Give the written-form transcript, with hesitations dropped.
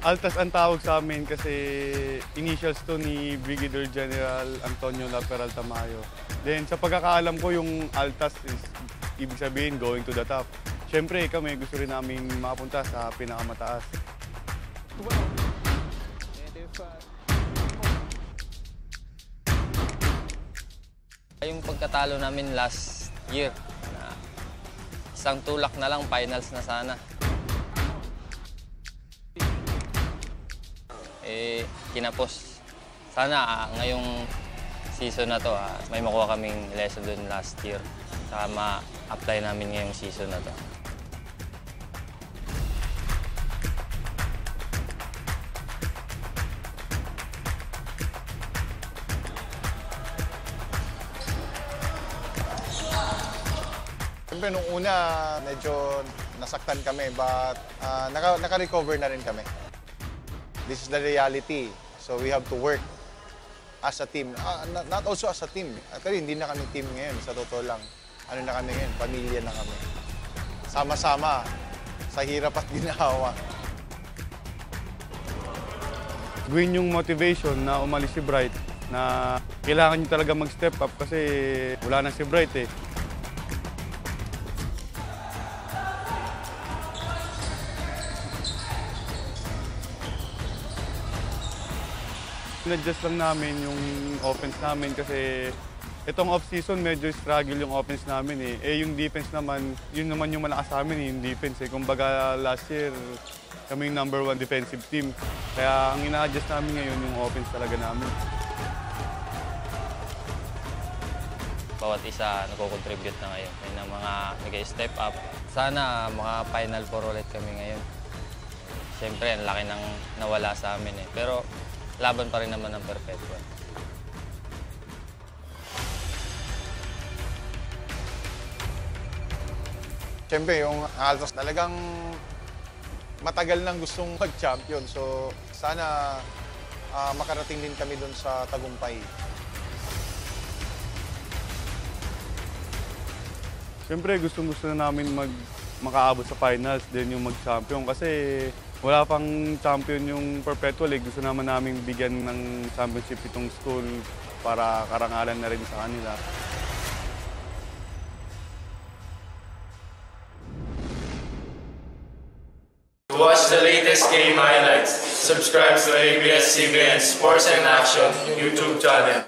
Altas ang tawag sa amin kasi initials to ni Brigadier General Antonio La Peralta Mayo. Then sa pagkakaalam ko yung Altas is ibig sabihin going to the top. Siyempre kami gusto rin namin makapunta sa pinakamataas. Yung pagkatalo namin last year, na isang tulak na lang, finals na sana. Kinapos. Sana ngayong season na to, may makuha kaming lesson dun last year. Saka ma-apply namin ngayong season na to. Siyempre, nung una, medyo nasaktan kami, but naka-recover na rin kami. This is the reality. So we have to work as a team. Not also as a team. Actually, hindi na kami team ngayon, sa totoo lang. Ano na kami ngayon? Pamilya na kami. Sama-sama sa hirap at ginawa. Gawin yung motivation na umalis si Bright na kailangan nyo talaga mag-step up kasi wala na si Bright eh. In-adjust lang namin yung offense namin kasi itong off-season medyo struggle yung offense namin eh. Yung defense naman, yun naman yung malakas sa amin yung defense eh. Kumbaga last year, kami yung #1 defensive team. Kaya ang ina-adjust namin ngayon yung offense talaga namin. Bawat isa nagko-contribute na ngayon. May na mga nag-step up. Sana mga Final Four ulit kami ngayon. Siyempre, ang laki nang nawala sa amin eh. Pero laban pa rin naman ng Perpetual. Siyempre, yung Altas talagang matagal nang gustong mag-champion. So, sana makarating din kami doon sa tagumpay. Siyempre, gustong-gusto na namin makaabot sa finals, din yung mag-champion. Kasi wala pang champion yung Perpetual eh. Gusto naman namin bigyan ng championship itong school para karangalan na rin sa kanila. To watch the latest game highlights, subscribe to ABS-CBN Sports and Action YouTube channel.